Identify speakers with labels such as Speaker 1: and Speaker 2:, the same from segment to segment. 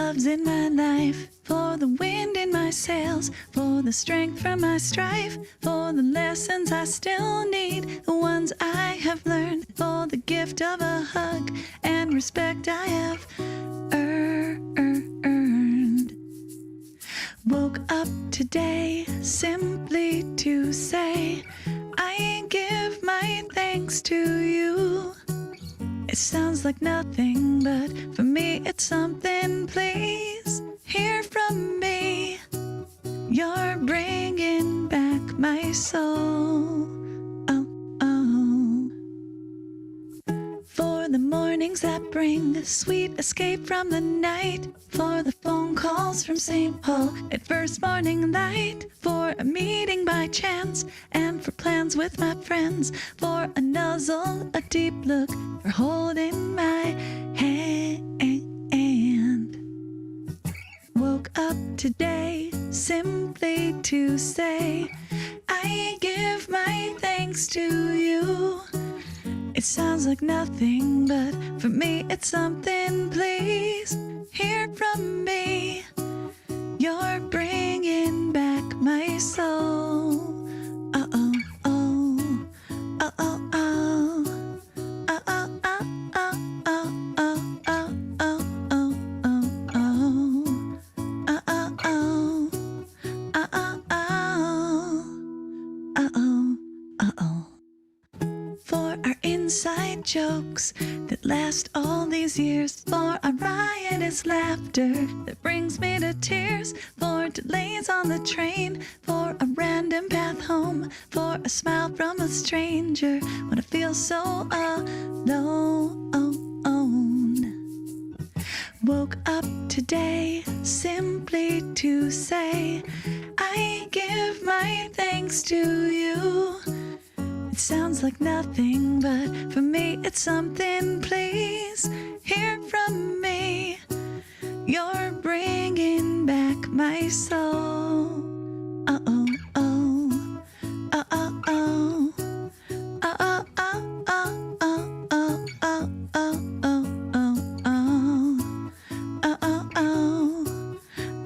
Speaker 1: love's in my life, for the wind in my sails, for the strength from my strife, for the lessons I still need, the ones I have learned, for the gift of a hug and respect I have earned. Woke up today simply to say, I give my thanks to you. It sounds like nothing, but for me it's something. Please hear from me. You're bringing back my soul. Oh, oh. For the mornings that bring a sweet escape from the night, for the phone calls from St. Paul at first morning light, for a meeting by chance, and for plans with my friends, for a nuzzle, a deep look, for holding my hand. Woke up today simply to say, I give my thanks to you. It sounds like nothing, but for me it's something. Please hear from me. You're bringing back my soul. Uh-oh, oh, uh-oh, oh, uh-oh, oh, oh, oh, oh, oh, oh, oh, oh, uh-oh, oh, uh-oh, oh, uh-oh, uh-oh. For our inside jokes that last all these years, for our riotous laughter that brings me to tears, for delays on the train, for a random path home, for a smile from a stranger when I feel so alone. Woke up today simply to say, I give my thanks to you. It sounds like nothing, but for me it's something. Please hear from me. You're bringing back my soul. Uh-oh, oh, uh-oh, oh, uh-oh, oh, oh, oh, oh, oh, oh, oh, oh, uh-oh, oh,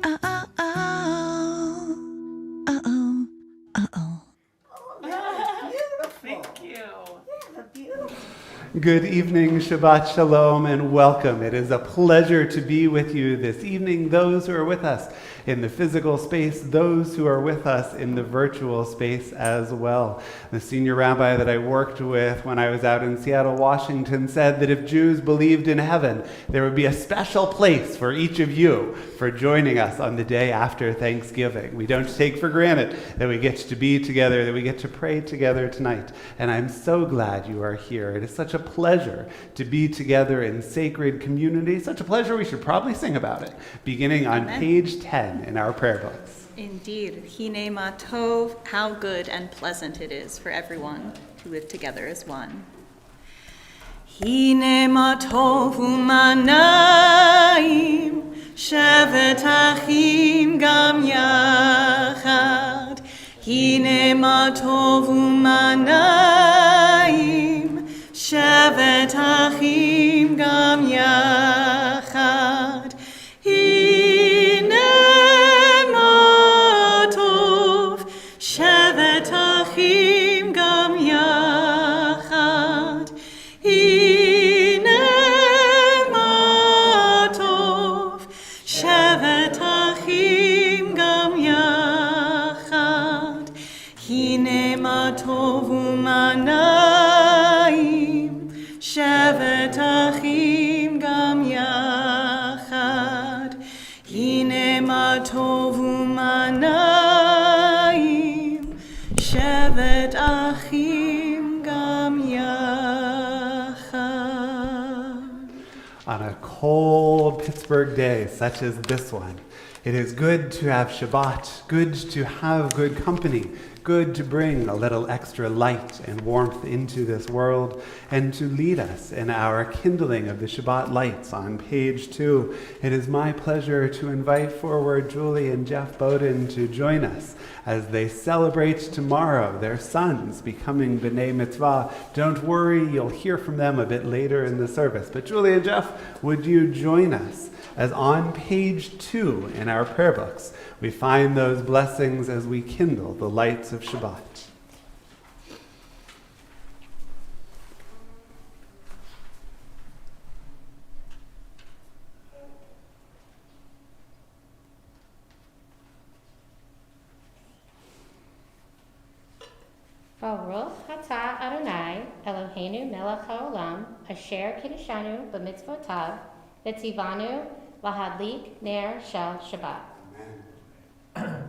Speaker 1: uh-oh, oh, uh-oh, uh-oh.
Speaker 2: Thank you.
Speaker 3: Good evening, Shabbat Shalom, and welcome. It is a pleasure to be with you this evening, those who are with us in the physical space, those who are with us in the virtual space as well. The senior rabbi that I worked with when I was out in Seattle, Washington, said that if Jews believed in heaven, there would be a special place for each of you for joining us on the day after Thanksgiving. We don't take for granted that we get to be together, that we get to pray together tonight. And I'm so glad you are here. It is such a pleasure to be together in sacred community. Such a pleasure we should probably sing about it, beginning on page 10 in our prayer books.
Speaker 2: Indeed. Hine ma tov, how good and pleasant it is for everyone to live together as one. Hine ma tov u'manayim, shevet achim gam yachad. Hine ma tov u'manayim, shevet achim gam yachad. Hine ma tov, shevet achim gam yachad. Hine ma tov, shevet achim gam yachad. Hine ma tov u'manayim, shevet achim gam yachad. Hine ma tov u'manayim, shevet achim gam yachad.
Speaker 3: On a cold Pittsburgh day such as this one, it is good to have Shabbat, good to have good company, good to bring a little extra light and warmth into this world and to lead us in our kindling of the Shabbat lights on page 2. It is my pleasure to invite forward Julie and Jeff Bowden to join us as they celebrate tomorrow their sons becoming B'nai Mitzvah. Don't worry, you'll hear from them a bit later in the service. But Julie and Jeff, would you join us as on page 2 in our prayer books, we find those blessings as we kindle the lights of Shabbat.
Speaker 4: Baruch atah Adonai Eloheinu melech haolam asher kiddushanu b'mitzvotav v'tzivanu lahadlik ner shel Shabbat.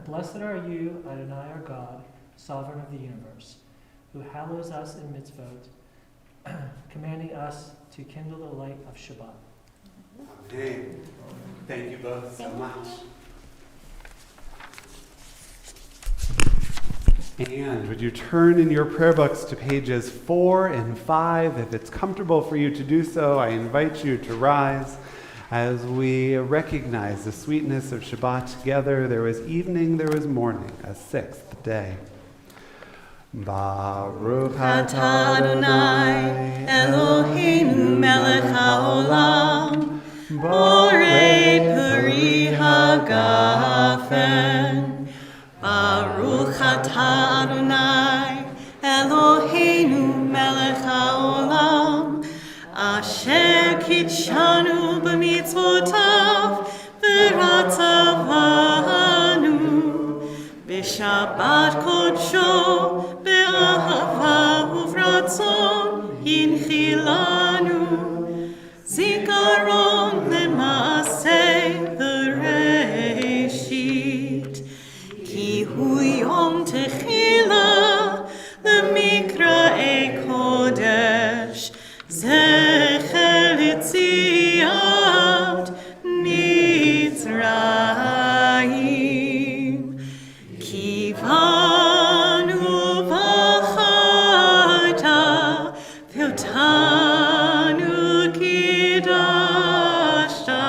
Speaker 5: Blessed are you, Adonai our God, sovereign of the universe, who hallows us in mitzvot, commanding us to kindle the light of Shabbat.
Speaker 3: Amen. Thank you both so much. And would you turn in your prayer books to pages 4 and 5? If it's comfortable for you to do so, I invite you to rise as we recognize the sweetness of Shabbat together. There was evening, there was morning, a sixth day. Baruch
Speaker 2: atah Adonai Eloheinu melech haolam borei peri hagafen. Baruch atah Adonai Eloheinu melech haolam asher kitshanu b'mitzvotav v'ratzavanu b'shabbat kodsho be'ahava uvratzon hinchilanu zikaron le'maaseh v'reishit ki hu yom techila l'mikra'ei kodesh zecher l'tziat Mitzrayim kivanu v'chata v'otanu kidashta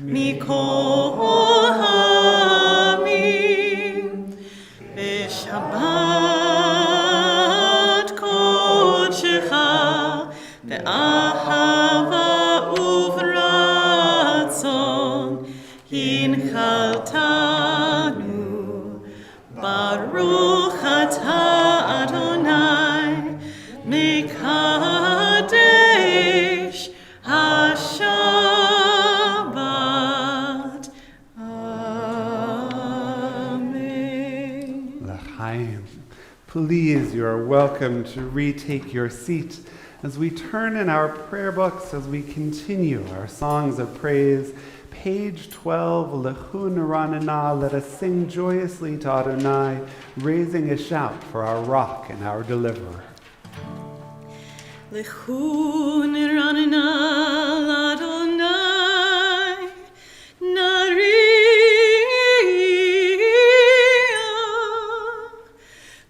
Speaker 2: mikol ha'amim b'shabbat kodshecha Ahava uvratzon hinchaltanu Baruch atah Adonai Mekadesh HaShabbat. Amen.
Speaker 3: L'chaim. Please, you are welcome to retake your seat as we turn in our prayer books, as we continue our songs of praise. Page 12, Lechu Neranena, let us sing joyously to Adonai, raising a shout for our rock and our deliverer.
Speaker 2: Lechu neranena l'Adonai, nariah,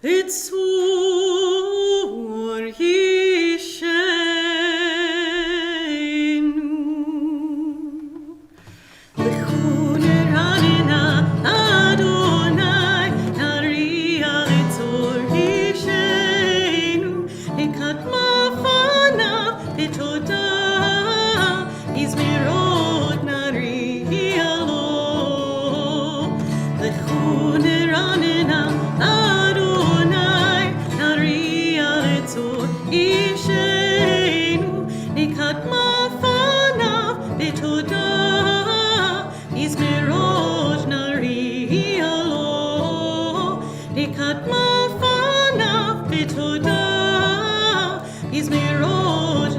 Speaker 2: litzur yishenu. Lechu neranena l'Adonai, nariah, litzur yishenu. Ekatma Toda izmirot nariah lo lechu neranena Adonai nariah letzor ishenu nikat mafanav betoda izmirot nariah lo nikat mafanav betoda izmirot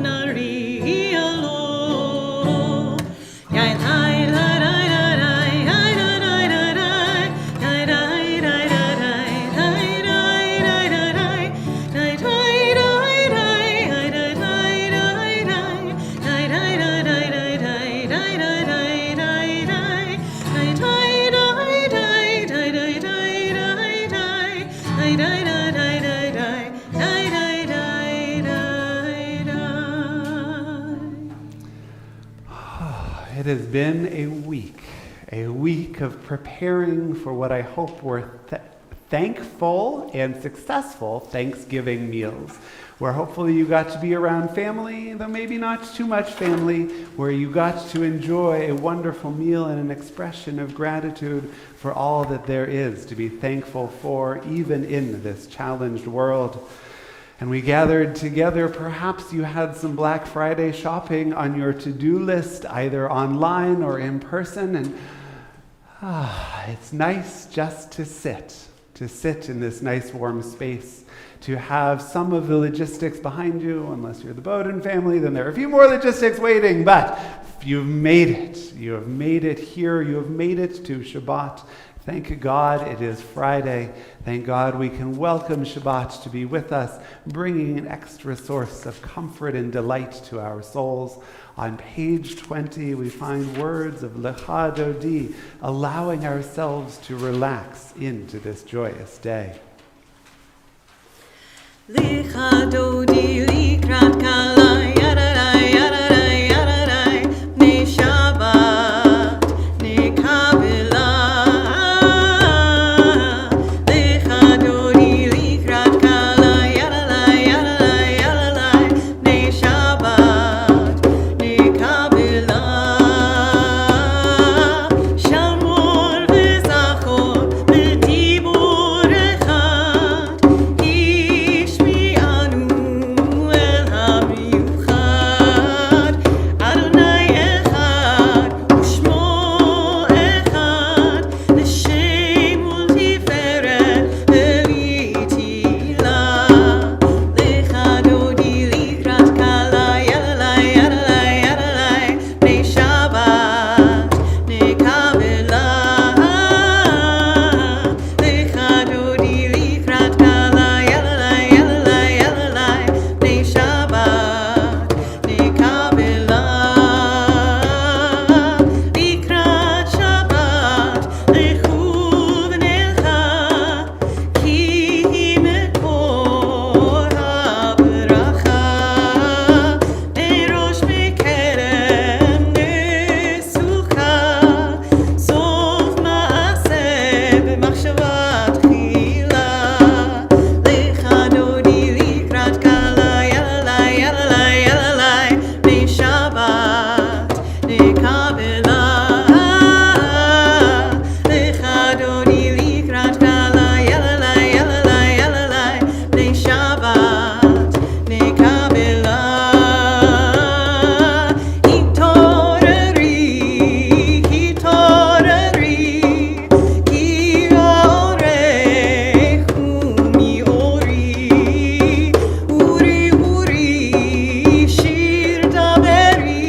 Speaker 3: It has been a week of preparing for what I hope were thankful and successful Thanksgiving meals, where hopefully you got to be around family, though maybe not too much family, where you got to enjoy a wonderful meal and an expression of gratitude for all that there is to be thankful for, even in this challenged world. And we gathered together. Perhaps you had some Black Friday shopping on your to-do list, either online or in person, and it's nice just to sit in this nice warm space, to have some of the logistics behind you. Unless you're the Bowden family, then there are a few more logistics waiting, but you've made it. You have made it here. You have made it to Shabbat. Thank God it is Friday. Thank God we can welcome Shabbat to be with us, bringing an extra source of comfort and delight to our souls. On page 20, we find words of Lecha Dodi, allowing ourselves to relax into this joyous day.
Speaker 2: Lecha Dodi likrat kalai yararai yararai yararai ne Shabbat ne kabila. Lecha Dodi likrat kalai yararai yararai yararai ne Shabbat ne kabila. Shamor v'zachor b'dibur echad ishmi anu el hamiuchad Adonai echad u'shmo echad l'shem u'tiferet v'litila Lecha Dodi likrat kalai yadalai yadalai yadalai ne Shabbat ne kabila Lecha Dodi likrat kalai yadalai yadalai yadalai ne Shabbat ne kabila Likrat Shabbat lechu v'nelcha ki hi mekor habracha Erosh mekerem nesucha Sof ma'aseh b'machshava tchila Lecha Dodi likrat kalai yadalai yadalai yadalai ne Shabbat ne kabila Lecha Dodi likrat kalai yadalai yadalai yadalai ne Shabbat ne kabila Hitoreri ki orechu mi ori uri shir daberi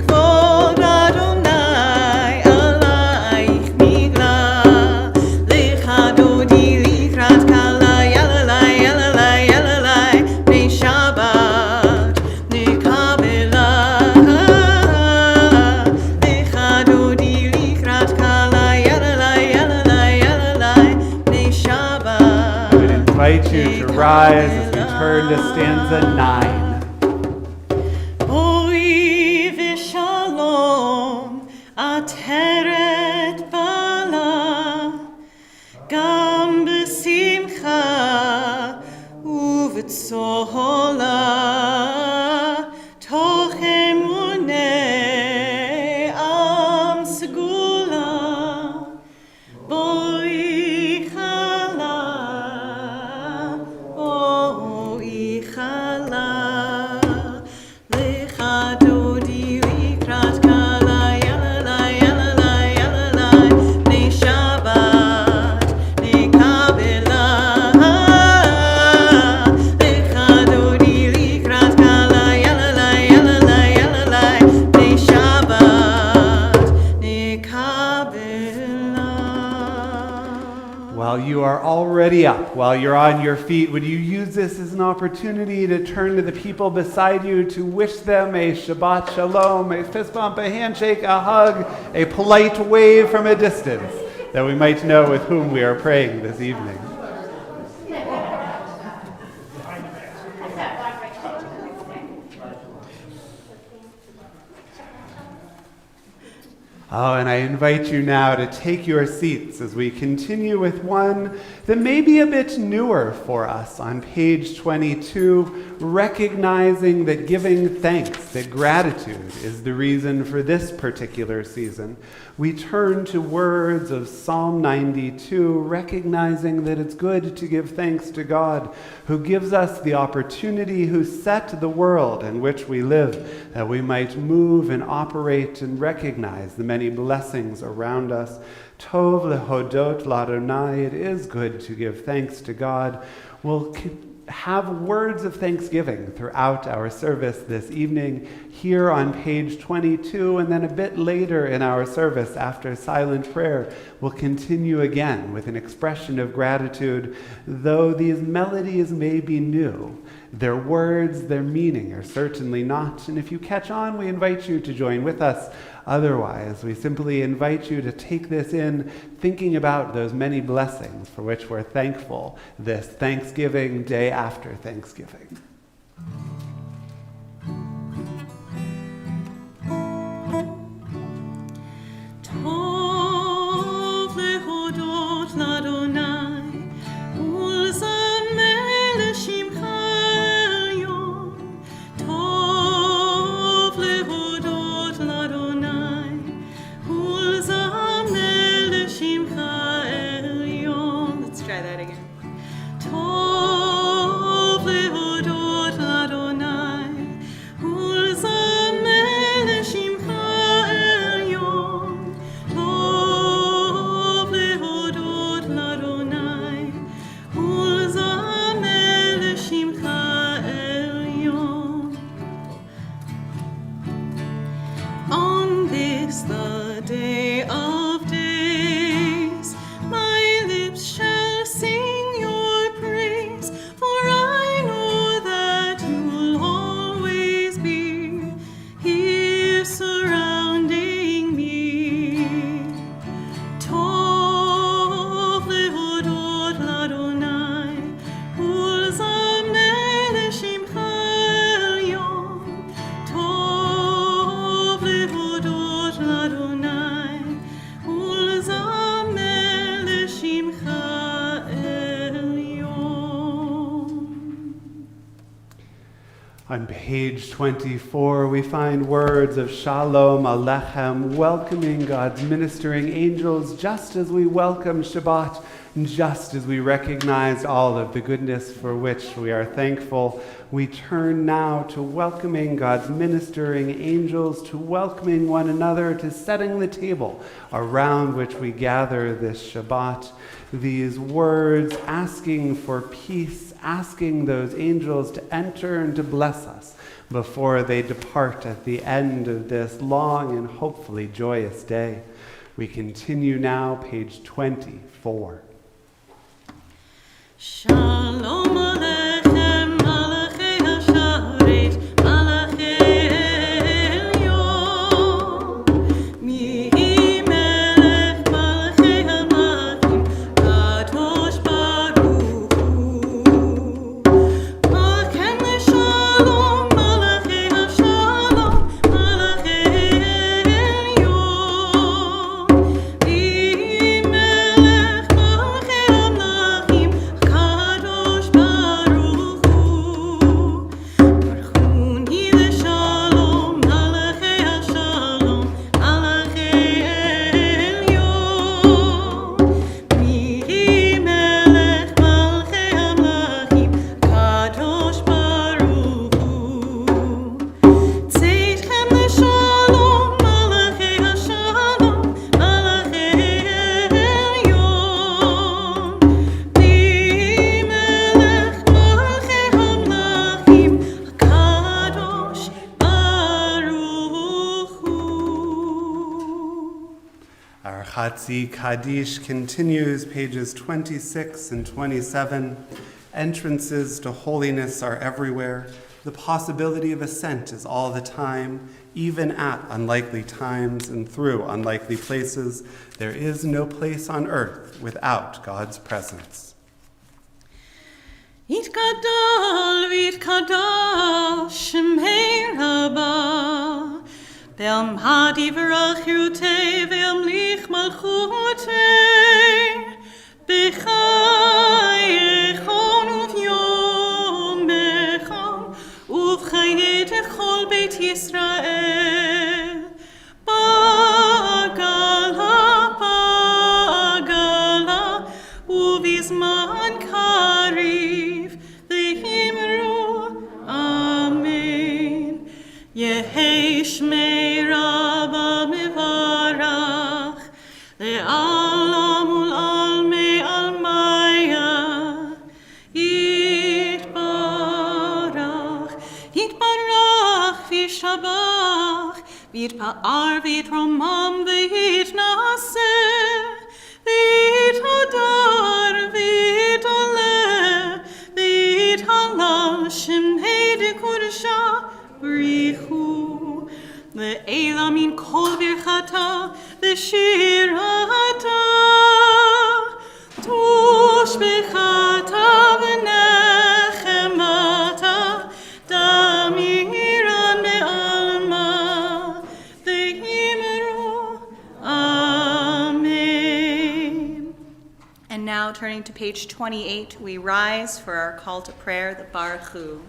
Speaker 2: Kvod Adonai alayich migla Lecha Dodi likrat kalai yalalai yalalai yalalai ne Shabbat ne kabila Lecha Dodi likrat kalai yalalai yalalai yalalai ne
Speaker 3: I
Speaker 2: Shabbat
Speaker 3: would invite you to rise as we turn to stanza 9.
Speaker 2: Oi v'shalom ateret bala Gam b'simcha u'v'tzola Toch emunei am segula Boi chala, boi chala Lecha Dodi likrat kalai yalalai yalalai yalalai ne Shabbat ne kabila Lecha Dodi likrat kalai yalalai yalalai yalalai ne Shabbat ne kabila
Speaker 3: While you are already up, while you're on your feet, would you use this as an opportunity to turn to the people beside you to wish them a Shabbat Shalom, a fist bump, a handshake, a hug, a polite wave from a distance, that we might know with whom we are praying this evening. Oh, and I invite you now to take your seats as we continue with one that may be a bit newer for us on page 22, recognizing that giving thanks, that gratitude is the reason for this particular season. We turn to words of Psalm 92, recognizing that it's good to give thanks to God, who gives us the opportunity, who set the world in which we live, that we might move and operate and recognize the many blessings around us. Tov lehodot l'Adonai, it is good to give thanks to God. We'll have words of thanksgiving throughout our service this evening here on page 22, and then a bit later in our service after silent prayer, we'll continue again with an expression of gratitude. Though these melodies may be new, their words, their meaning are certainly not. And if you catch on, we invite you to join with us. Otherwise, we simply invite you to take this in, thinking about those many blessings for which we're thankful this Thanksgiving day after Thanksgiving.
Speaker 6: Tov lehodot l'Adonai, ulzameh l'shimcha elyon. Tov lehodot l'Adonai, ulzameh l'shimcha elyon. Let's try that again. Tov lehodot l'Adonai, ulzameh l'shimcha elyon. Tov lehodot l'Adonai, ulzameh l'shimcha elyon. On this the day of days, my lips shall sing your praise, for I know that you'll always be here surrounding me. Tov lehodot l'Adonai, ulzameh l'shimcha elyon. Tov lehodot l'Adonai, ulzameh l'shimcha elyon.
Speaker 3: On page 24, we find words of Shalom Alechem, welcoming God's ministering angels, just as we welcome Shabbat, and just as we recognize all of the goodness for which we are thankful. We turn now to welcoming God's ministering angels, to welcoming one another, to setting the table around which we gather this Shabbat. These words asking for peace, asking those angels to enter and to bless us before they depart at the end of this long and hopefully joyous day. We continue now, page 24.
Speaker 6: Shalom Aleichem, Malachei Hasharet, Malachei Elyon. Mihi Melech, Malachei Hamlachim, Kadosh Baruch Hu. Malachem leShalom, Malachei Hashalom, Malachei Elyon. Mihi Melech, Malachei Hamlachim, Kadosh Baruch Hu. Barchuni leShalom, Malachei Hashalom, Malachei Elyon. Mihi Melech, Malachei Hamlachim, Kadosh Baruch Hu. Tzeitchem leShalom, Malachei Hashalom, Malachei Elyon. Mihi Melech, Malachei Hamlachim, Kadosh Baruch Hu.
Speaker 3: Our Chatzi Kaddish continues, pages 26 and 27. Entrances to holiness are everywhere. The possibility of ascent is all the time, even at unlikely times and through unlikely places. There is no place on earth without God's presence.
Speaker 6: Yitgadol v'yitkadosh Shemei Rabbah Ve'amad yivrach yirutei ve'amlich malchutei b'chayechon uv'yomecha uv'chayei techol Beit Yisrael ba'gala uv'izman kariv v'himru amen. Yehei shmei Rabba mevarach le'alam ul'almei almaya yitbarach v'shabach v'yitpa'ar v'yitromam v'yitnaseh v'yitadar v'yitaleh v'yitalal shemhei dekudesha b'richu ve'ela min kol birchata ve'shirata tushbechata ve'nechemata damiran me'alma ve'himru amen. And now turning to page 28, we rise for our call to prayer, the Baruch Hu.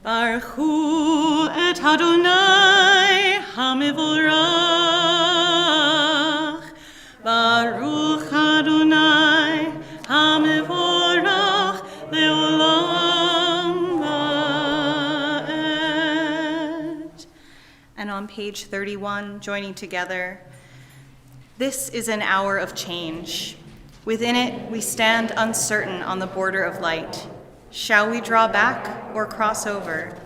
Speaker 6: Baruch Hu et Adonai HaMevorach. Baruch Adonai HaMevorach Le'olam Va'ed. And on page 31, joining together, this is an hour of change. Within it, we stand uncertain on the border of light. Shall we draw back or cross over?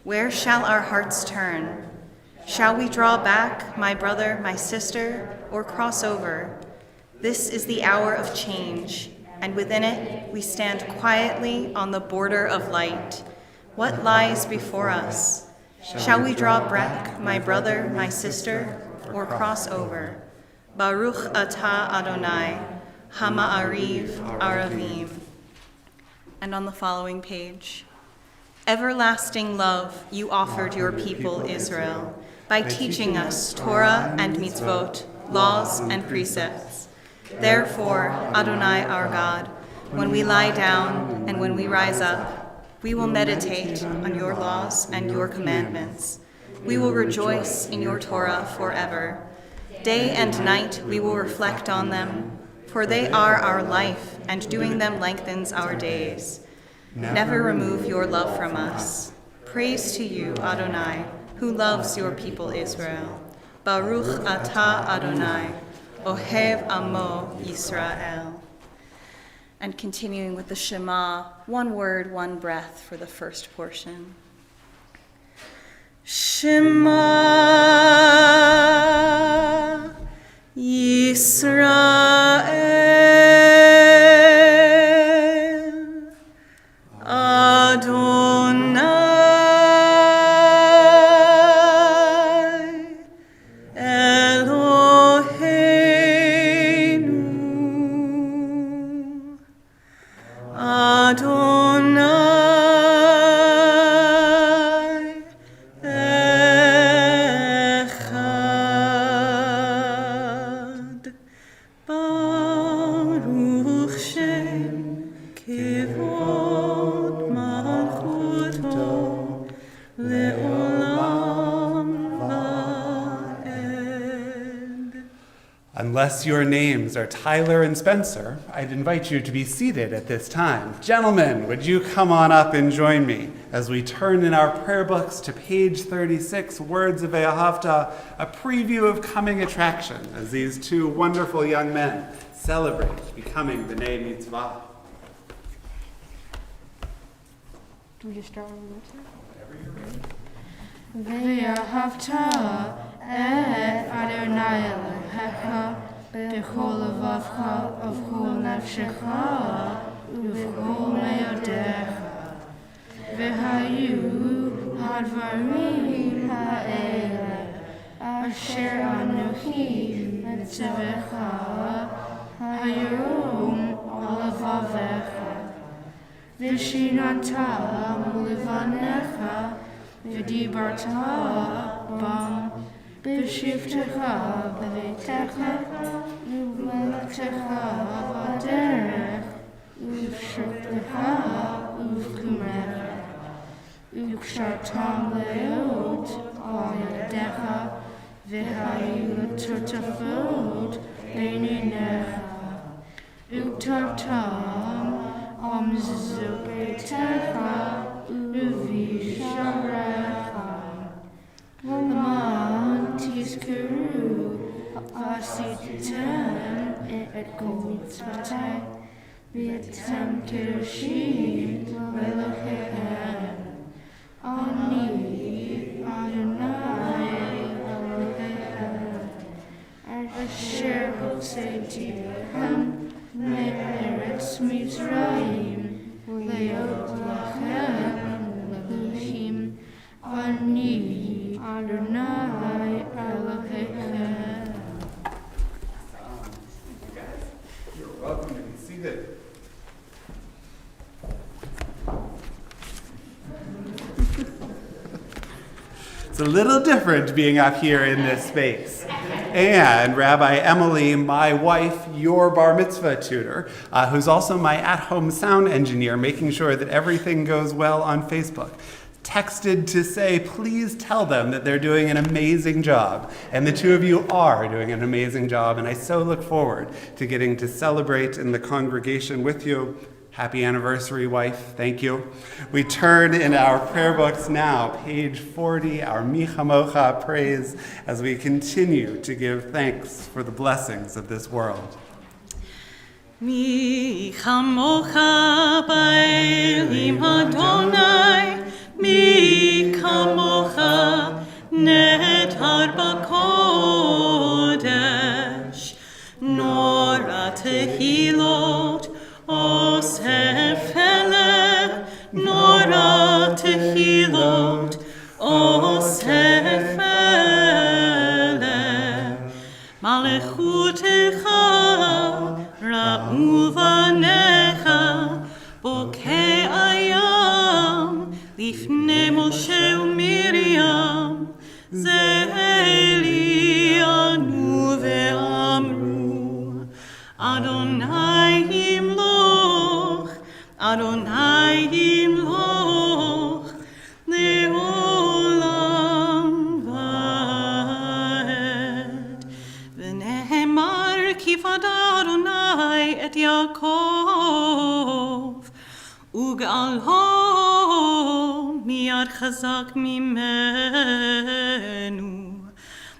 Speaker 6: Where shall our hearts turn? Shall we draw back, my brother, my sister, or cross over? This is the hour of change, and within it we stand quietly on the border of light. What lies before us? Shall we draw back, my brother, my sister, or cross over? Baruch atah Adonai, Hama'ariv Aravim. And on the following page, everlasting love you offered your people Israel by teaching us Torah and mitzvot, laws and precepts. Therefore, Adonai our God, when we lie down and when we rise up, we will meditate on your laws and your commandments. We will rejoice in your Torah forever. Day and night we will reflect on them, for they are our life, and doing them lengthens our days. Never remove your love from us. Praise to you, Adonai, who loves your people Israel. Baruch atah Adonai, Ohev Amo Yisrael. And continuing with the Shema, one word, one breath for the first portion. Shema Yisrael Adonai Eloheinu Adonai Echad Baruch Shem Kivod Malchuto Le'olam Va'ed.
Speaker 3: Unless your names are Tyler and Spencer, I'd invite you to be seated at this time. Gentlemen, would you come on up and join me as we turn in our prayer books to page 36, Words of Ve'ahavta, a preview of coming attraction as these two wonderful young men celebrate becoming B'nai Mitzvah.
Speaker 4: Do we just start on the website?
Speaker 7: ואהבת את אדוני אלוהיך בכל לבבך ובכל נפשך ובכל מאודיך. והיו הדברים האלה אשר אנוכי מצווך היום על לבבך. ושננת מלבניך ודיברת בם בשבתך בביתך ובמלאכתך בדרך ובשבתך ובחומרך וקשרתם לאות על ידיך והיו לטוטפות בין עיניך וקטרתם על מזוזות ביתך ובשעריך למען תזכרו עשיתם את כל מצוותי ואתם קדושים לאלוהיכם אני אדוני אלוהיכם אשר הוצאתי לכם מארץ מצרים להיות לכם אלוהים אני אדוני אלוהיכם.
Speaker 3: You're welcome to be seated. It's a little different being up here in this space. And Rabbi Emily, my wife, your bar mitzvah tutor, who's also my at-home sound engineer, making sure that everything goes well on Facebook, texted to say, please tell them that they're doing an amazing job. And the two of you are doing an amazing job, and I so look forward to getting to celebrate in the congregation with you. Happy anniversary, wife. Thank you. We turn in our prayer books now, page 40, our Mi Chamocha praise, as we continue to give thanks for the blessings of this world.
Speaker 6: Mi Chamocha Ba'elim Adonai, Mi Chamocha Netar B'Kodesh, Nora Tehilot, Osef Eleh, Nora Tehilot, Osef Eleh, Malechutecha, Ra'u Vanecha, Bokeh Ayam, Lifnei Moshe u'Miriam, Ze'eli anu ve'amru, Adonai Yimloch, Adonai Yimloch, Le'olam va'ed. V'nehemar kifad Adonai et Yaakov, Ugalho miyad chazak mimenu,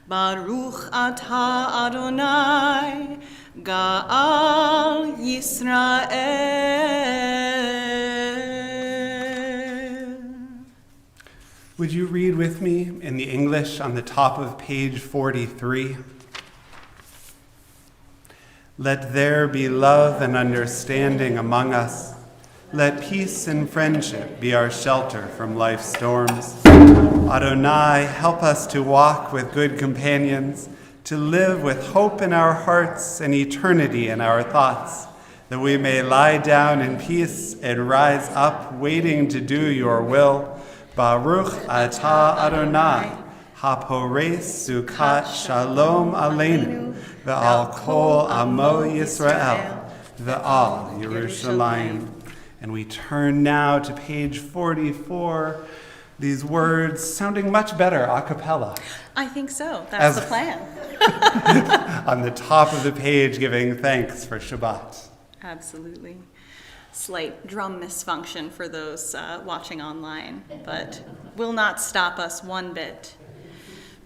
Speaker 6: Baruch atah Adonai, Ga'al Yisrael.
Speaker 3: Would you read with me in the English on the top of page 43? Let there be love and understanding among us. Let peace and friendship be our shelter from life's storms. Adonai, help us to walk with good companions, to live with hope in our hearts and eternity in our thoughts, that we may lie down in peace and rise up, waiting to do your will. Baruch atah Adonai, hapores sukat shalom aleinu, ve'al kol amo Yisrael, ve'al Yerushalayim. And we turn now to page 44, these words sounding much better a cappella.
Speaker 6: I think so. That's the plan.
Speaker 3: On the top of the page, giving thanks for Shabbat.
Speaker 6: Absolutely. Slight drum misfunction for those watching online, but will not stop us one bit.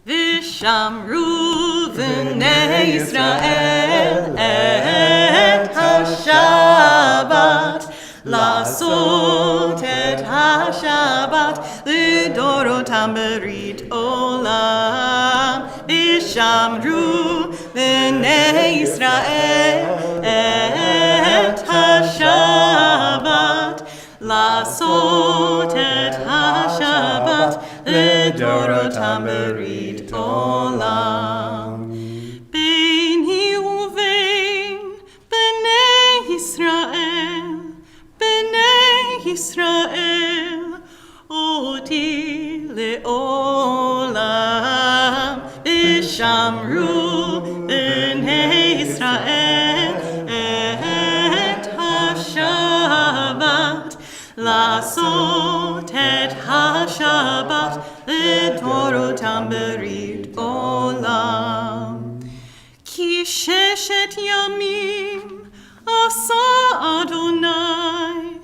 Speaker 6: Vishamru v'nei Yisrael et ha-Shabbat, Lasot et ha-Shabbat, L'dorotam berit olam. Vishamru v'nei Yisrael et ha-Shabbat, Lasot et ha-Shabbat, L'dorotam berit olam. Beini uvein b'nei Yisrael, B'nei Yisrael, oti לעשות את השבת לדורותם ברית עולם. כי 6 ימים עשה אדוני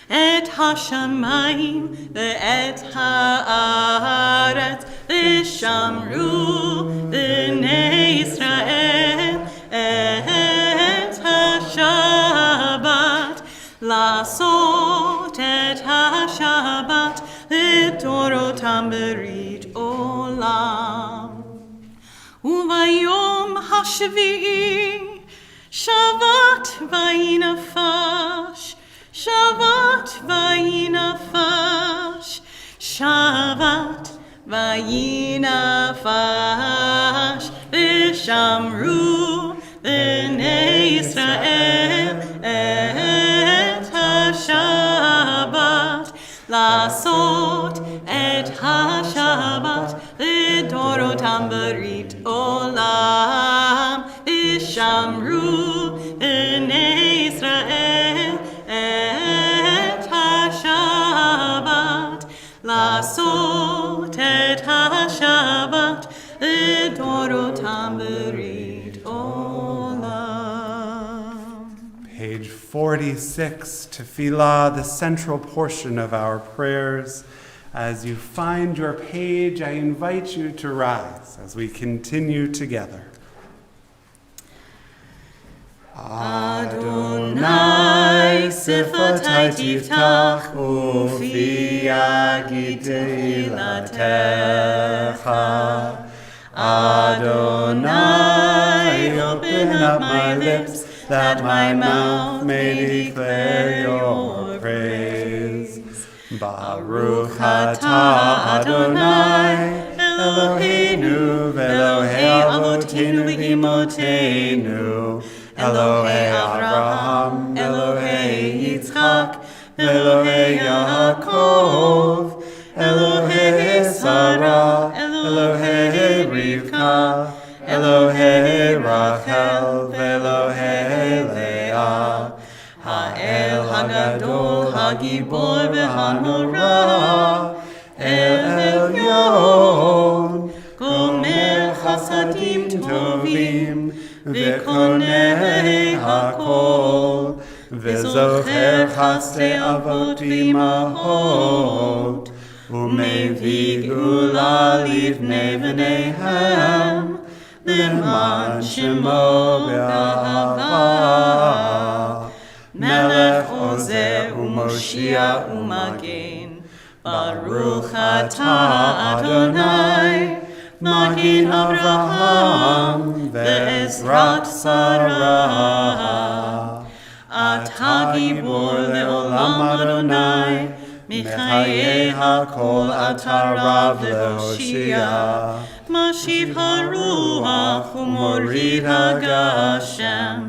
Speaker 6: את השמיים ואת הארץ, ושמרו בני ישראל את השבת, לעשות את השבת לדורותם ברית עולם. וביום השביעי שבת וינפש, שבת וינפש, שבת וינפש, ושמרו בני ישראל את השבת, לעשות את השבת לדורותם ברית עולם, ושמרו בני ישראל את השבת, לעשות את השבת לדורותם ברית עולם.
Speaker 3: Page 46, Tefillah, the central portion of our prayers. As you find your page, I invite you to rise as we continue together. Adonai sifatai tiftach ufi yagid tehillatcha. Adonai, open up my lips, that my mouth may declare your praise. Baruch atah Adonai, Eloheinu v'Elohei avoteinu v'imotenu, Elohei Abraham, Elohei Yitzchak, Elohei Yaakov, Elohei Sarah, Elohei Rivka, Elohei Rachel, Elohei Leah, Ha'el Hagadol, Hagibor v'Hanora, El Elyon, Gomer Chasadim Tovim, V'konei hakol, V'zocher chasdei avot v'imahot, U'mevii gula livnei v'neihem, L'man shemo be'ahava, Melech ozeh u'moshia u'magen, Baruch atah Adonai, Magin Avraham ve'ezrat Sarah. Atah gibor le'olam Adonai, Mechayei hakol atah rav le'hoshia. Mashiv haruach u'morid hagashem,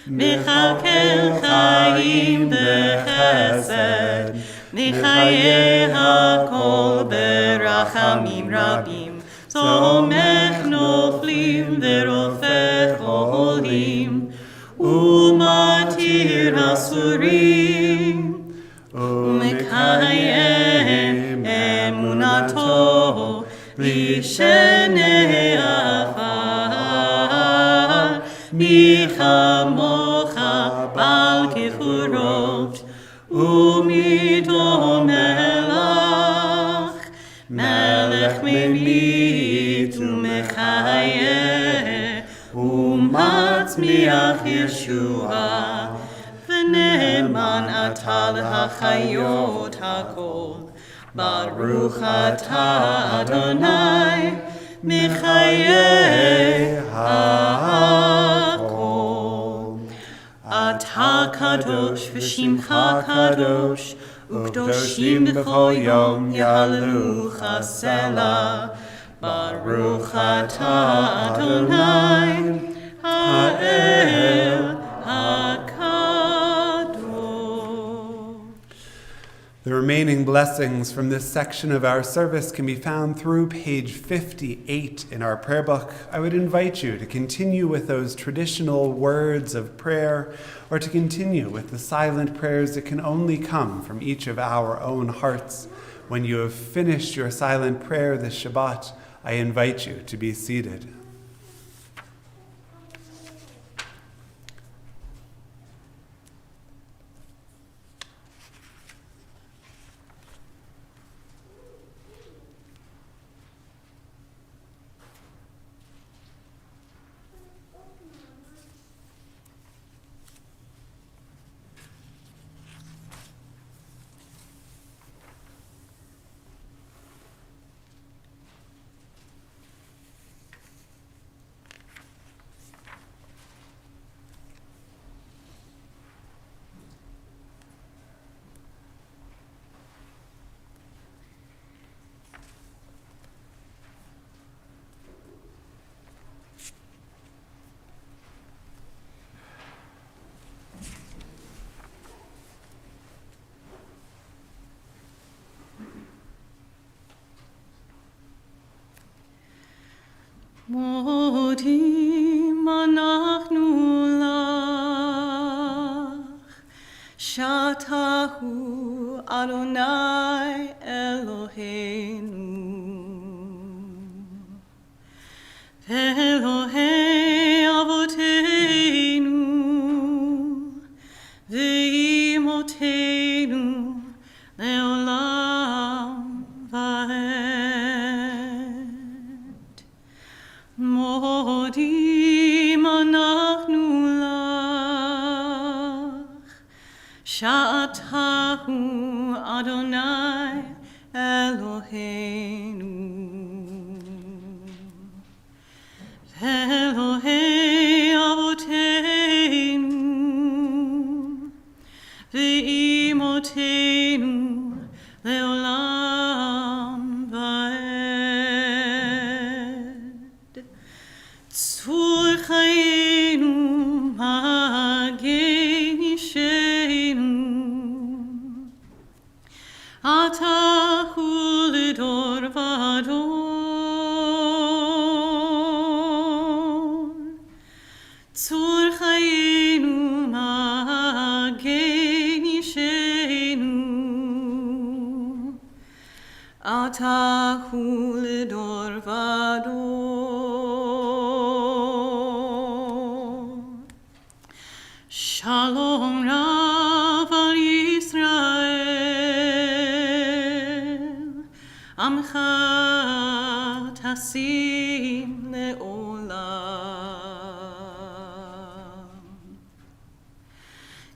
Speaker 3: Mechakel chayim b'chesed, Mechayei hakol berachamim rabim. Somech noflim verofech olim, umatir asurim, umekayem emunato, lishenei afar, michamocha bal kefurot, umido melach, melech memit umechayeh, umatzmiach Yeshua, v'ne'eman atah l'hachayot hakol, Baruch atah Adonai, mechayeh hakol. Atah kadosh v'shimcha kadosh, Ukdoshim b'chol yom yalucha selah. Baruch atah Adonai, ha'el hakadosh. The remaining blessings from this section of our service can be found through page 58 in our prayer book. I would invite you to continue with those traditional words of prayer, or to continue with the silent prayers that can only come from each of our own hearts. When you have finished your silent prayer this Shabbat, I invite you to be seated.
Speaker 6: מודים אנחנו לך, שאתה הוא אדוני אלוהינו, ואלוהי אבותינו, ואימותינו לעולם ועד. מודים אנחנו לך, שאתה הוא אדוני אלוהינו, ואלוהי אבותינו, ואימותינו לעולם ועד. צור חיינו מגן אישנו, אתה הוא לדור ודור. צור חיינו מגן אישנו, אתה הוא לדור ודור. שלום רב על ישראל, עמך תשים לעולם.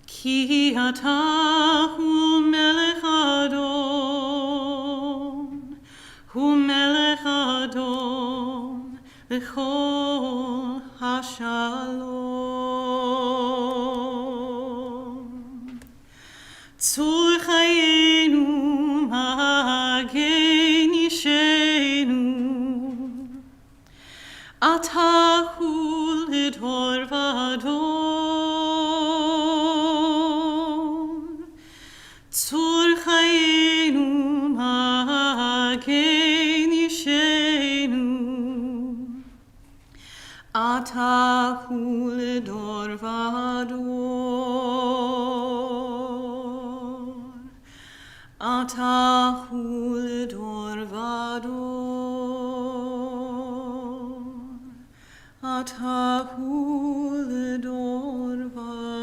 Speaker 6: כי אתה הוא מלך אדון, הוא מלך אדון לכל השלום. צור חיינו מגן אישנו, אתה הוא לדור ודור. צור חיינו מגן אישנו, אתה הוא לדור ודור. אתה הוא לדור ודור. אתה הוא לדור ודור.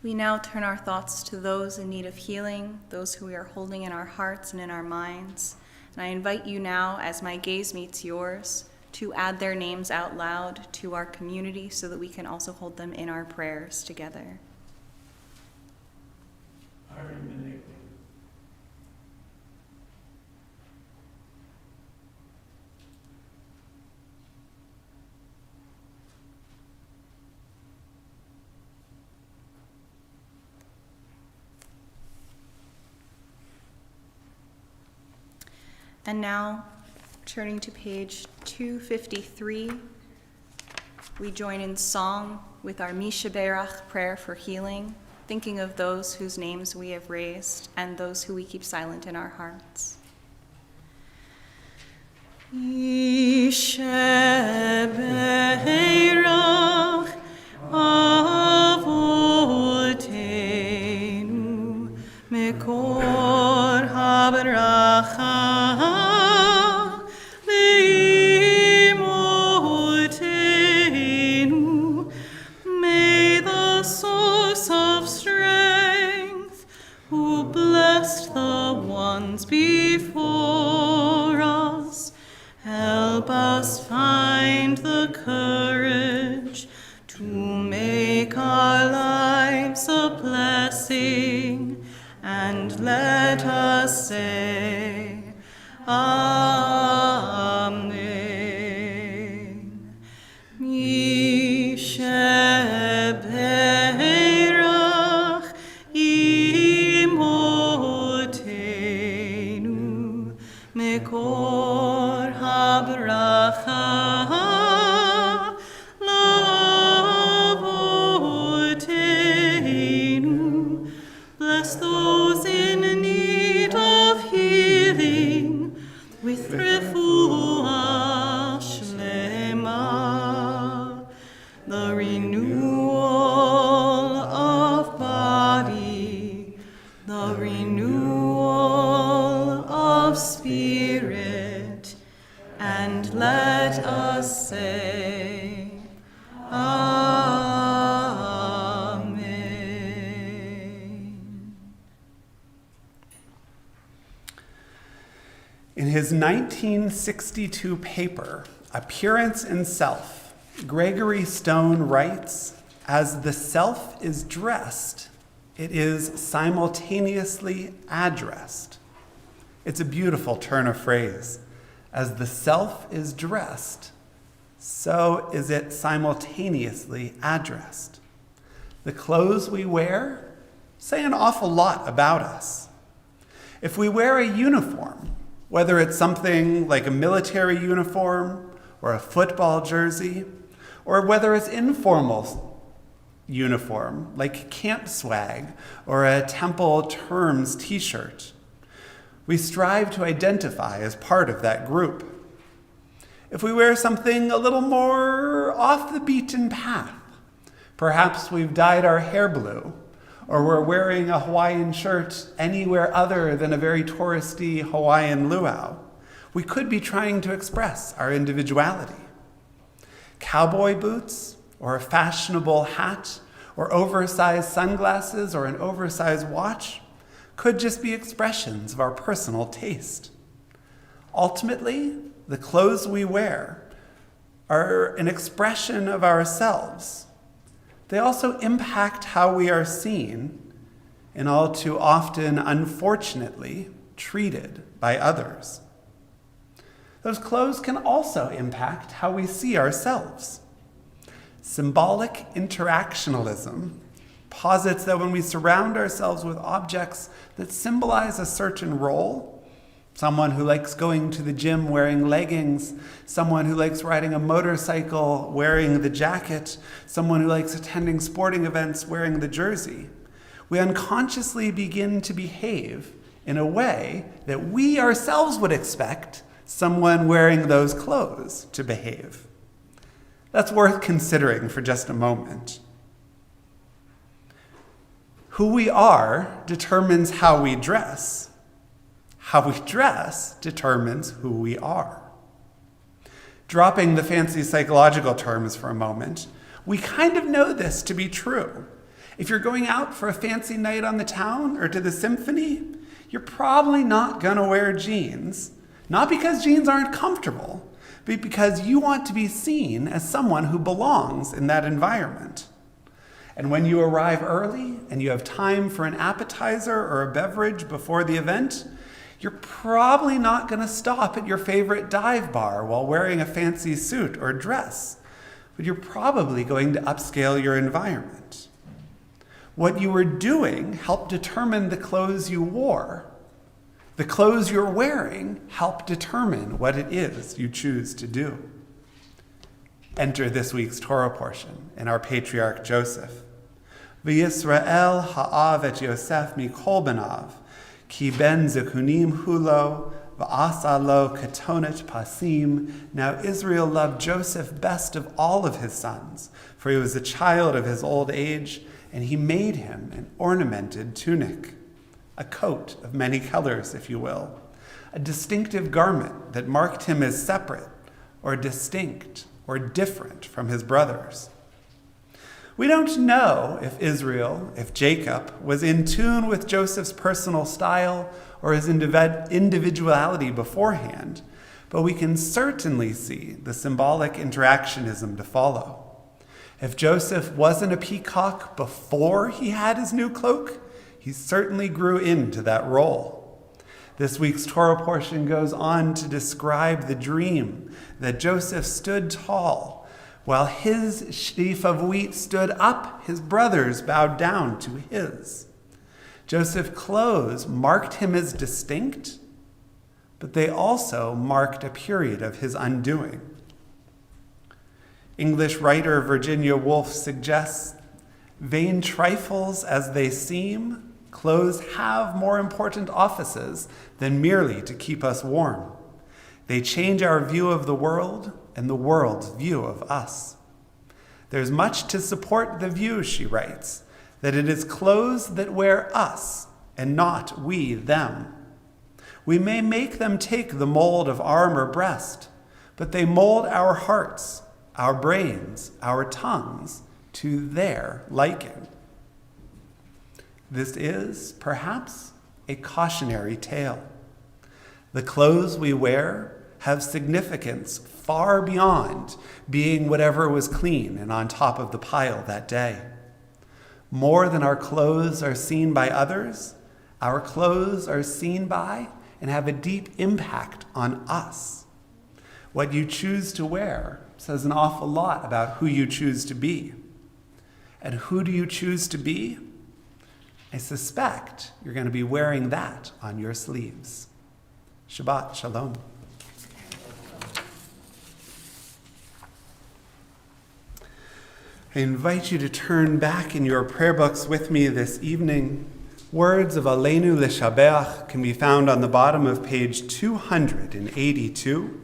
Speaker 6: We now turn our thoughts to those in need of healing, those who we are holding in our hearts and in our minds. And I invite you now, as my gaze meets yours, to add their names out loud to our community so that we can also hold them in our prayers together. And now, Turning to page 253, we join in song with our Mishaberach prayer for healing, thinking of those whose names we have raised and those who we keep silent in our hearts. Mishaberach Avotenu Mekor HaBaracha Leimotenu. May the source of strength, who blessed the ones before us, help us find the courage to make our lives a blessing, and let us say, Amen. Mishaberach imotenu mekor habracha lavotenu. Bless those in need of healing with refuah shlema, the renewal of body, the renewal of spirit, and let us say, Amen.
Speaker 3: In his 1962 paper, Appearance in Self, Gregory Stone writes, as the self is dressed, it is simultaneously addressed. It's a beautiful turn of phrase. As the self is dressed, so is it simultaneously addressed. The clothes we wear say an awful lot about us. If we wear a uniform, whether it's something like a military uniform or a football jersey, or whether it's informal uniform like camp swag or a Temple Terms t-shirt, we strive to identify as part of that group. If we wear something a little more off the beaten path, perhaps we've dyed our hair blue, or we're wearing a Hawaiian shirt anywhere other than a very touristy Hawaiian luau, we could be trying to express our individuality. Cowboy boots, or a fashionable hat, or oversized sunglasses, or an oversized watch could just be expressions of our personal taste. Ultimately, the clothes we wear are an expression of ourselves. They also impact how we are seen and all too often, unfortunately, treated by others. Those clothes can also impact how we see ourselves. Symbolic interactionalism posits that when we surround ourselves with objects that symbolize a certain role, someone who likes going to the gym wearing leggings, someone who likes riding a motorcycle wearing the jacket, someone who likes attending sporting events wearing the jersey, we unconsciously begin to behave in a way that we ourselves would expect someone wearing those clothes to behave. That's worth considering for just a moment. Who we are determines how we dress. How we dress determines who we are. Dropping the fancy psychological terms for a moment, we kind of know this to be true. If you're going out for a fancy night on the town or to the symphony, you're probably not gonna wear jeans. Not because jeans aren't comfortable, but because you want to be seen as someone who belongs in that environment. And when you arrive early and you have time for an appetizer or a beverage before the event, you're probably not going to stop at your favorite dive bar while wearing a fancy suit or dress, but you're probably going to upscale your environment. What you were doing helped determine the clothes you wore. The clothes you're wearing help determine what it is you choose to do. Enter this week's Torah portion in our patriarch Joseph. V'Yisrael ha'av et Yosef mikol benav, ki ben zekunim hulo, v'asa lo ketonet pasim. Now Israel loved Joseph best of all of his sons, for he was a child of his old age, and he made him an ornamented tunic, a coat of many colors, if you will, a distinctive garment that marked him as separate or distinct or different from his brothers. We don't know if Israel, if Jacob, was in tune with Joseph's personal style or his individuality beforehand, but we can certainly see the symbolic interactionism to follow. If Joseph wasn't a peacock before he had his new cloak, he certainly grew into that role. This week's Torah portion goes on to describe the dream that Joseph stood tall, while his sheaf of wheat stood up, his brothers bowed down to his. Joseph's clothes marked him as distinct, but they also marked a period of his undoing. English writer Virginia Woolf suggests, vain trifles as they seem, clothes have more important offices than merely to keep us warm. They change our view of the world and the world's view of us. There's much to support the view, she writes, that it is clothes that wear us and not we them. We may make them take the mold of arm or breast, but they mold our hearts, our brains, our tongues to their liking. This is, perhaps, a cautionary tale. The clothes we wear have significance far beyond being whatever was clean and on top of the pile that day. More than our clothes are seen by others, our clothes are seen by and have a deep impact on us. What you choose to wear says an awful lot about who you choose to be. And who do you choose to be? I suspect you're going to be wearing that on your sleeves. Shabbat Shalom. I invite you to turn back in your prayer books with me this evening. Words of Aleinu L'Shabeach can be found on the bottom of page 282.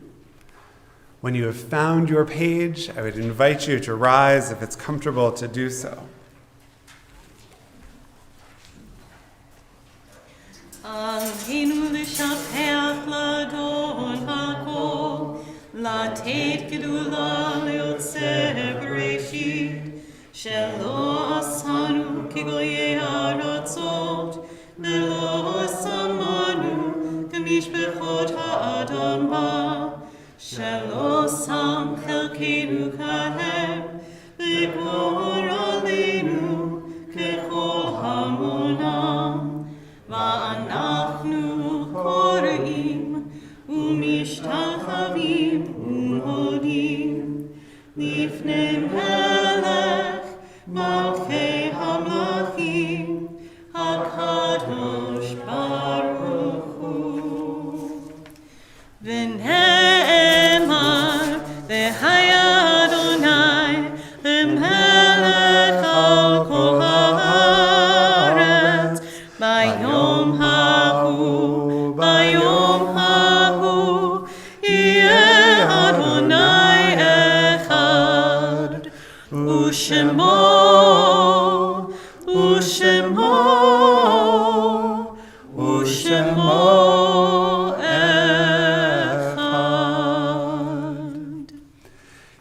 Speaker 3: When you have found your page, I would invite you to rise if it's comfortable to do so.
Speaker 6: Aleinu l'shapeach l'adon hakol, לתת גדולה ליוצא בראשית, שלא עשנו כגויי הארצות, ולא שמנו כמשפחות האדמה, שלא שם חלקנו כהם, לגבור עלינו ככל המונם. ואנחנו קוראים ומשתחווים ומודים לפני מלך מלכי המלכים הקדוש ברוך הוא. ונאמר והיה אדוני למלך על כל הארץ ביום ההוא, ביום ההוא, יהיה אדוני אחד, ושמו, ושמו, ושמו אחד.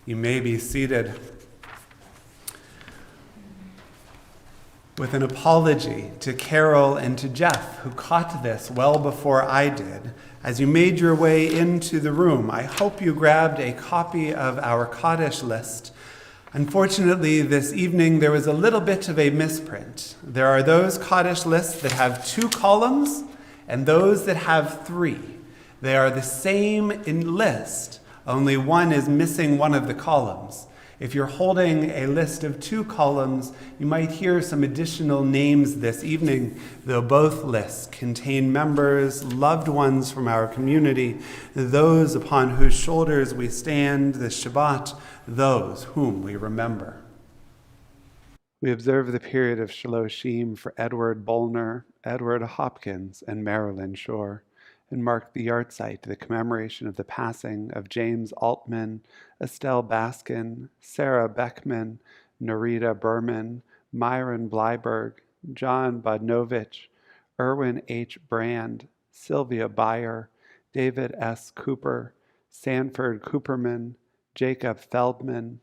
Speaker 3: You may be seated. With an apology to Carol and to Jeff, who caught this well before I did. As you made your way into the room, I hope you grabbed a copy of our Kaddish list. Unfortunately, this evening there was a little bit of a misprint. There are those Kaddish lists that have 2 columns and those that have 3. They are the same in list, only one is missing one of the columns. If you're holding a list of 2 columns, you might hear some additional names this evening, though both lists contain members, loved ones from our community, those upon whose shoulders we stand this Shabbat, those whom we remember. We observe the period of Shaloshim for Edward Bollner, Edward Hopkins, and Marilyn Shore, and mark the yahrzeit, the commemoration of the passing of James Altman, Estelle Baskin, Sarah Beckman, Narita Berman, Myron Bleiberg, John Bodnovich, Erwin H. Brand, Sylvia Beyer, David S. Cooper, Sanford Cooperman, Jacob Feldman,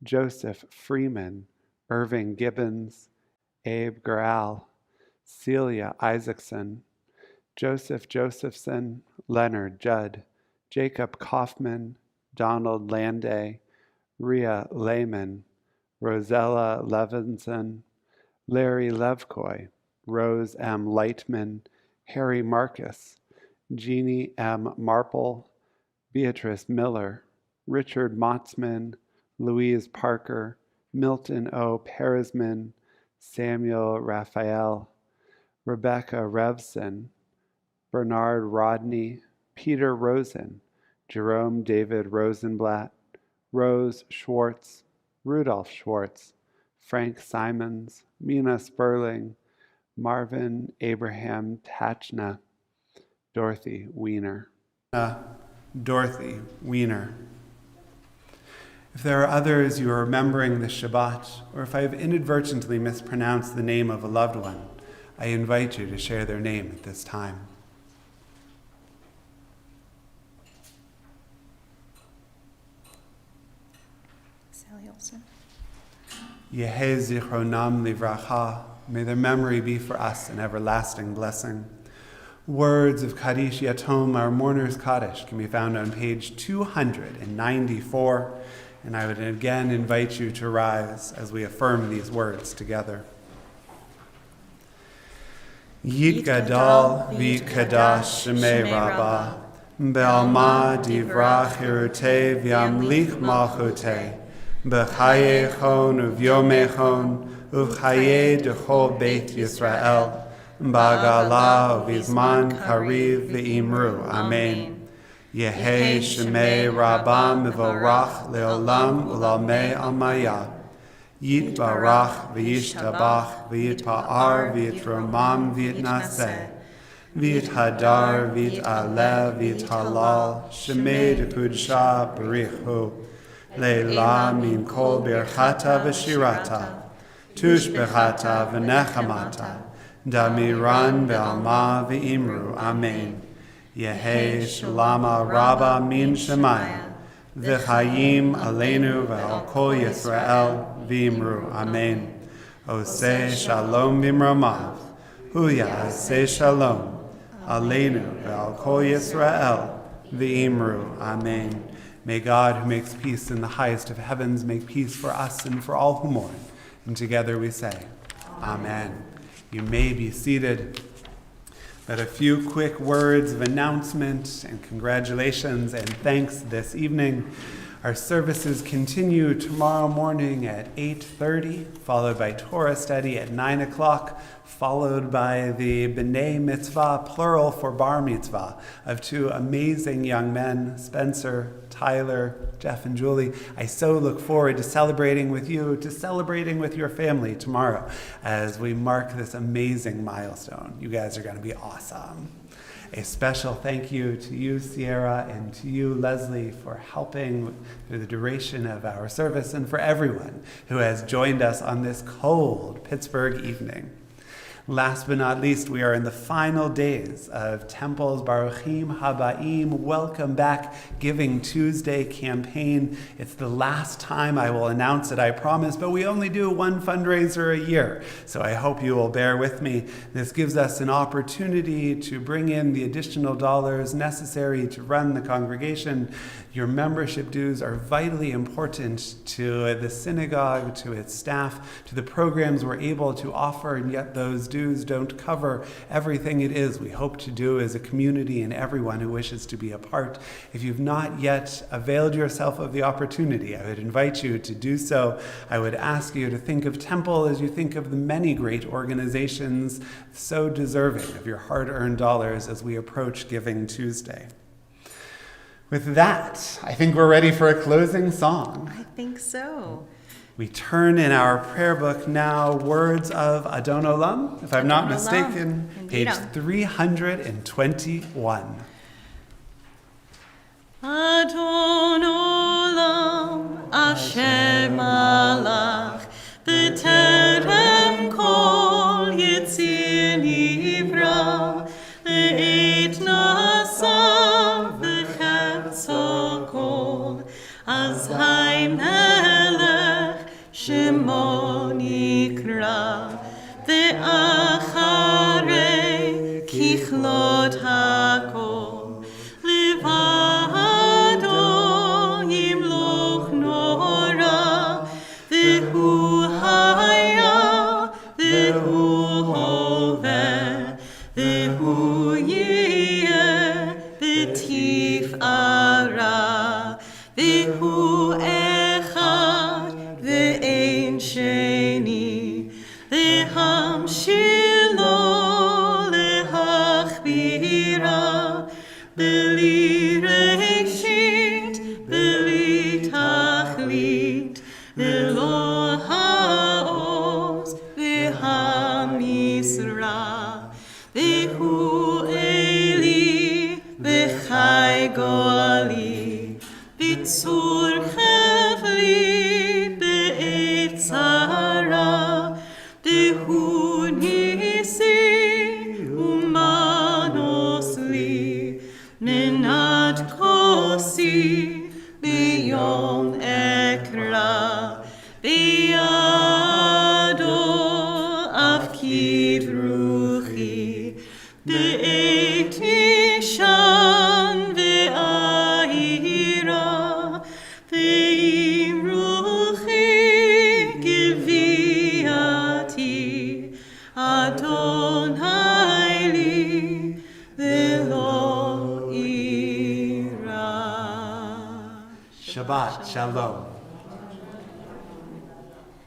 Speaker 3: Joseph Freeman, Irving Gibbons, Abe Garal, Celia Isaacson, Joseph Josephson, Leonard Judd, Jacob Kaufman, Donald Landay, Rhea Lehman, Rosella Levinson, Larry Levkoy, Rose M. Lightman, Harry Marcus, Jeannie M. Marple, Beatrice Miller, Richard Motzman, Louise Parker, Milton O. Peresman, Samuel Raphael, Rebecca Revson, Bernard Rodney, Peter Rosen, Jerome David Rosenblatt, Rose Schwartz, Rudolph Schwartz, Frank Simons, Mina Sperling, Marvin Abraham Tachna, Dorothy Weiner. Dorothy Weiner. If there are others you are remembering this Shabbat, or if I have inadvertently mispronounced the name of a loved one, I invite you to share their name at this time.
Speaker 6: Sally Olson.
Speaker 3: Yehei zichronam livracha. May their memory be for us an everlasting blessing. Words of Kaddish Yatom, our mourner's Kaddish, can be found on page 294. And I would again invite you to rise as we affirm these words together. Yit gadol v'yit kadash shemei rabbah, be'alma divrach hirutei v'yamlich malchutei, b'chayei chon uvyomei chon, uv'chayei dechol Beit Yisrael, ba'gala uv'izman kariv v'imru. Amen. Yehei shemei rabbah mivorach leolam ulamei amaya. Yit barach v'yishtabach v'yitpa'ar v'yitromam v'yitnaseh. V'yithadar v'yit'aleh v'yithalal. Shemei d'kudsha b'richu. Leila min kol birchata v'shirata. Tush b'chata v'nechamata. Damiran be'alma v'imru. Amen. Yehei shalama rabba min shemaya, v'chayim aleinu v'al kol Yisrael v'imru. Amen. Oseh shalom v'imramav, hu ya'aseh shalom, aleinu v'al kol Yisrael v'imru. Amen. May God, who makes peace in the highest of heavens, make peace for us and for all who mourn. And together we say, Amen. You may be seated. But a few quick words of announcement and congratulations and thanks this evening. Our services continue tomorrow morning at 8:30, followed by Torah study at 9 o'clock, followed by the B'nai Mitzvah, plural for Bar Mitzvah, of 2 amazing young men, Spencer, Tyler, Jeff, and Julie. I so look forward to celebrating with you, to celebrating with your family tomorrow as we mark this amazing milestone. You guys are going to be awesome. A special thank you to you, Sierra, and to you, Leslie, for helping through the duration of our service and for everyone who has joined us on this cold Pittsburgh evening. Last but not least, we are in the final days of Temple's Baruchim Habaim Welcome Back Giving Tuesday campaign. It's the last time I will announce it, I promise, but we only do one fundraiser a year, so I hope you will bear with me. This gives us an opportunity to bring in the additional dollars necessary to run the congregation, Your membership dues are vitally important to the synagogue, to its staff, to the programs we're able to offer, and yet those dues don't cover everything it is we hope to do as a community and everyone who wishes to be a part. If you've not yet availed yourself of the opportunity, I would invite you to do so. I would ask you to think of Temple as you think of the many great organizations so deserving of your hard-earned dollars as we approach Giving Tuesday. With that, I think we're ready for a closing song.
Speaker 6: I think so.
Speaker 3: We turn in our prayer book now, Words of Adon Olam, if I'm not
Speaker 6: Adon Olam.
Speaker 3: mistaken,
Speaker 6: Indeed.
Speaker 3: page 321.
Speaker 6: Adon Olam, Asher Malach, B'terem kol Yitzir Nivra, Le'et Nasav v'chetzo kol, Azhai Melech Shemo Nikra, Ve'acharei Kichlot HaKol, Levado Yimloch Nora, Ve'hu Haya, Ve'hu Hoveh, Ve'hu Yeh, B'tif Ara, Ve'hu Echad, Ve'ein Sheni, Lehamshilo, Lehachbira, B'li Reshit, B'li Tachlit, V'lo Ha'oz, V'hamisra, V'hu Eli, V'chai Goali, B'tzur Chevli, B'et Tzara, V'hu Nisi, Umanos li, Menat Kosi, B'yom Ekra, B'yado Afkid Ruchi, B'et Ishan Ve'ahira, Ve'im Ruchi Giviati, Adonai li, Ve'lo ira.
Speaker 3: Shabbat Shalom.